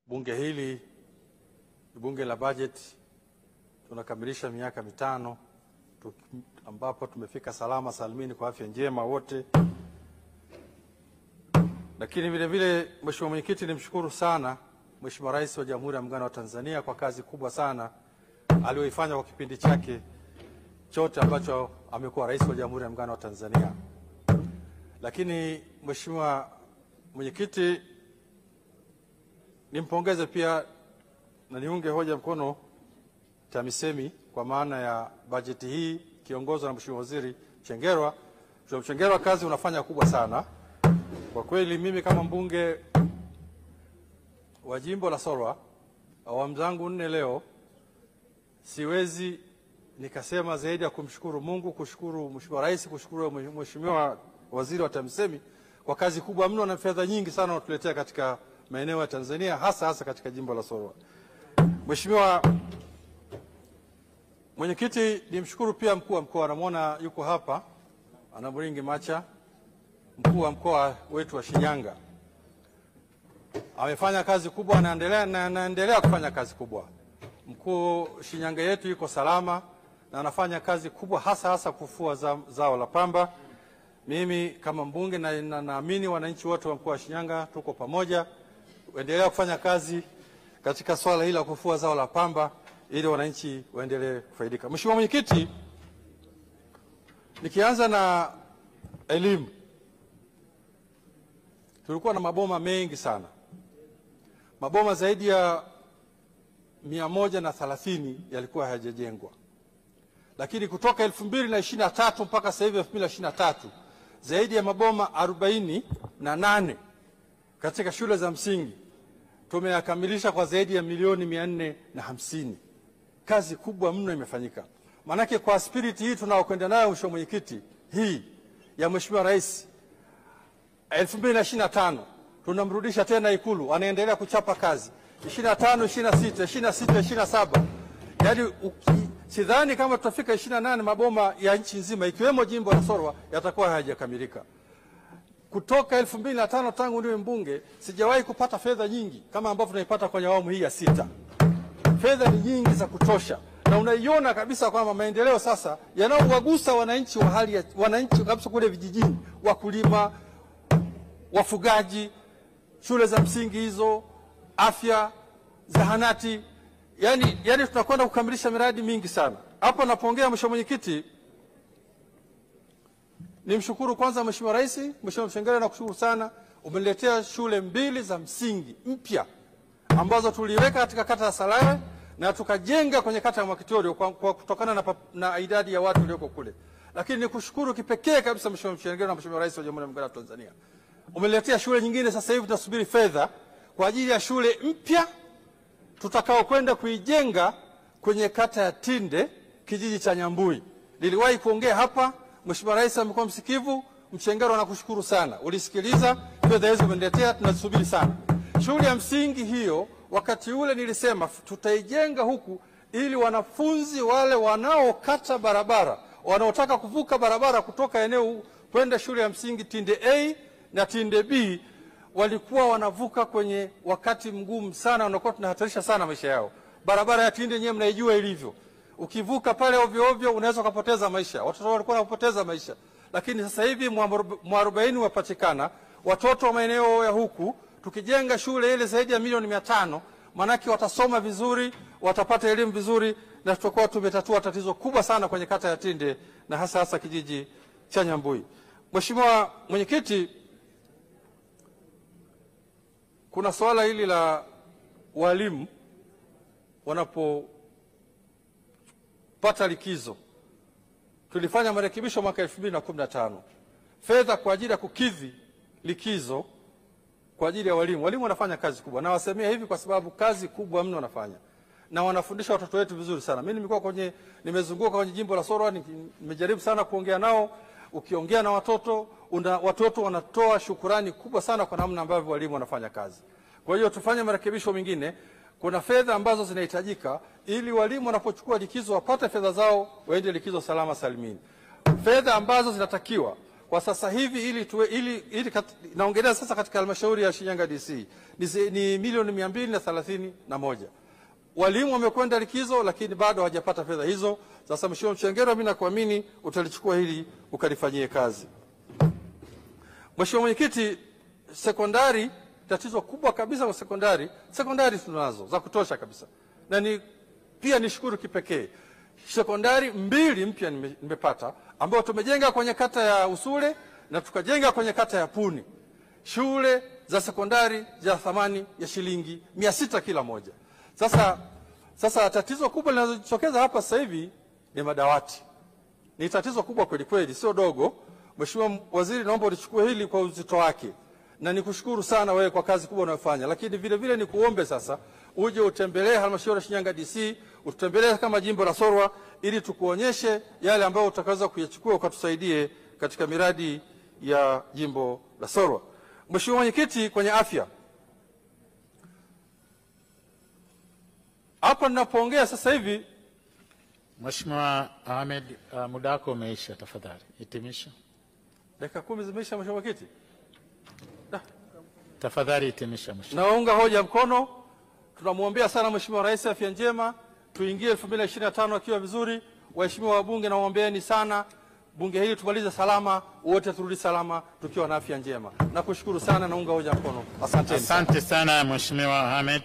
Bunge hili ni bunge la bajeti. Tunakamilisha miaka mitano ambapo tumefika salama salimini kwa afya njema wote. Lakini vile vile, Mheshimiwa Mwenyekiti, nimshukuru sana Mheshimiwa Rais wa Jamhuri ya Muungano wa Tanzania kwa kazi kubwa sana aliyoifanya kwa kipindi chake chote ambacho amekuwa rais wa Jamhuri ya Muungano wa Tanzania. Lakini Mheshimiwa Mwenyekiti, nimpongeze pia na niunge hoja mkono TAMISEMI kwa maana ya bajeti hii kiongozwa na Mheshimiwa Waziri Mchengerwa. Mheshimiwa Mchengerwa, kazi unafanya kubwa sana. Kwa kweli mimi kama mbunge wa jimbo la Solwa awamu zangu 4 leo, siwezi nikasema zaidi ya kumshukuru Mungu, kushukuru Mheshimiwa Rais, kushukuru Mheshimiwa Waziri wa TAMISEMI kwa kazi kubwa mno na fedha nyingi sana wanatuletea katika maeneo ya Tanzania, hasa katika jimbo la Solwa. Mheshimiwa Mwenyekiti, nimshukuru pia mkuu wa mkoa, namuona yuko hapa, Anamuringi Macha, mkuu wa mkoa wetu wa Shinyanga. Amefanya kazi kubwa na anaendelea kufanya kazi kubwa. Mkuu Shinyanga yetu yuko salama na anafanya kazi kubwa hasa kufua zao la pamba. Mimi kama mbunge na naamini wananchi wote wa mkoa wa Shinyanga tuko pamoja, endelea kufanya kazi katika swala hili la kufua zao la pamba ili wananchi waendelee kufaidika. Mheshimiwa Mwenyekiti, nikianza na elimu, tulikuwa na maboma mengi sana. Maboma zaidi ya 130 yalikuwa hayajajengwa. Lakini kutoka 2023 mpaka sasa hivi 2023, zaidi ya maboma 48 katika shule za msingi tumeyakamilisha kwa zaidi ya milioni 450. Kazi kubwa mno imefanyika. Manake kwa spirit hii tunaokwenda nayo, Mheshimiwa Mwenyekiti, hii ya Mheshimiwa Rais 2025 tunamrudisha tena Ikulu, anaendelea kuchapa kazi 25, 26, 27. Yaani sidhani kama tutafika 28 maboma ya nchi nzima ikiwemo jimbo la Solwa yatakuwa hayajakamilika. Kutoka 2005 tangu niwe mbunge sijawahi kupata fedha nyingi kama ambavyo tunaipata kwenye awamu hii ya 6. Fedha ni nyingi za kutosha na unaiona kabisa kwamba maendeleo sasa yanaowagusa wananchi wa hali ya wananchi kabisa kule vijijini, wakulima, wafugaji, shule za msingi hizo, afya, zahanati. Yani tunakwenda kukamilisha miradi mingi sana. Hapa napongea Mheshimiwa Mwenyekiti, nimshukuru kwanza Mheshimiwa Rais, Mheshimiwa Mchengerwa, na kushukuru sana. Umeniletea shule 2 za msingi mpya ambazo tuliweka katika kata ya Salawe na tukajenga kwenye kata ya Mwakitorio kwa kutokana na idadi ya watu walioko kule. Lakini nikushukuru kipekee kabisa Mheshimiwa Mchengerwa na Mheshimiwa Rais wa Jamhuri ya Muungano wa Tanzania. Umeniletea shule nyingine, sasa hivi tunasubiri fedha kwa ajili ya shule mpya tutakao kwenda kuijenga kwenye kata ya Tinde, kijiji cha Nyambui. Niliwahi kuongea hapa, Mheshimiwa Rais amekuwa msikivu. Mchengerwa, nakushukuru sana. Ulisikiliza, fedha hizo umeniletea, tunasubiri sana. Shule ya msingi hiyo wakati ule nilisema tutaijenga huku ili wanafunzi wale wanaokata barabara, wanaotaka kuvuka barabara kutoka eneo kwenda shule ya msingi Tinde A na Tinde B, walikuwa wanavuka kwenye wakati mgumu sana, wanakuwa tunahatarisha sana maisha yao. Barabara ya Tinde nyewe mnaijua ilivyo. Ukivuka pale ovyo ovyo unaweza kupoteza maisha. Watoto walikuwa wanapoteza maisha. Lakini sasa hivi mwarobaini wapatikana watoto wa maeneo ya huku. Tukijenga shule ile zaidi ya milioni 500, manake watasoma vizuri, watapata elimu vizuri, na tutakuwa tumetatua tatizo kubwa sana kwenye kata ya Tinde na hasa kijiji cha Nyambui. Mheshimiwa Mwenyekiti, kuna swala hili la walimu wanapopata likizo. Tulifanya marekebisho mwaka 2015. Fedha kwa ajili ya kukidhi likizo kwa ajili ya walimu. Walimu wanafanya kazi kubwa. Na wasemea hivi kwa sababu kazi kubwa mno wanafanya. Na wanafundisha watoto wetu vizuri sana. Mimi nimezunguka kwenye jimbo la Solwa, nimejaribu sana kuongea nao. Ukiongea na watoto wanatoa shukurani kubwa sana kwa namna ambavyo walimu wanafanya kazi. Kwa hiyo tufanye marekebisho mengine. Kuna fedha ambazo zinahitajika ili walimu wanapochukua likizo wapate fedha zao, waende likizo salama salimini. Fedha ambazo zinatakiwa Kwa sasa hivi ili naongelea sasa katika halmashauri ya Shinyanga DC ni milioni 231. Walimu wamekwenda likizo lakini bado hawajapata fedha hizo. Sasa Mheshimiwa Mchengerwa, mimi nakuamini utalichukua hili ukalifanyie kazi. Mheshimiwa Mwenyekiti, sekondari, tatizo kubwa kabisa kwa sekondari tunazo za kutosha kabisa. Na pia nishukuru kipekee sekondari 2 mpya nimepata ambao tumejenga kwenye kata ya Usule na tukajenga kwenye kata ya Puni. Shule za sekondari za thamani ya shilingi 600 kila moja. Sasa tatizo kubwa linalojitokeza hapa sasa hivi ni madawati. Ni tatizo kubwa kweli kweli, sio dogo. Mheshimiwa Waziri, naomba ulichukue hili kwa uzito wake. Na nikushukuru sana wewe kwa kazi kubwa unayofanya. Lakini vile vile nikuombe sasa uje utembelee halmashauri ya Shinyanga DC, utembelee kama jimbo la Sorwa ili tukuonyeshe yale ambayo utakaweza kuyachukua ukatusaidie katika miradi ya jimbo la Sorwa. Mheshimiwa Mwenyekiti, kwenye afya. Hapa ninapoongea sasa hivi Mheshimiwa Ahmed, muda wako umeisha, tafadhali hitimisha. Dakika 10 zimeisha Mheshimiwa Mwenyekiti. Tafadhali hitimisha Mheshimiwa. Naunga hoja mkono. Tunamwombea sana Mheshimiwa Rais afya njema. Tuingie 2025 akiwa vizuri. Waheshimiwa wabunge, nawaombeeni sana bunge hili tumalize salama, wote turudi salama tukiwa na afya njema. Nakushukuru sana, naunga hoja mkono. Asante. Asante sana Mheshimiwa Ahmed.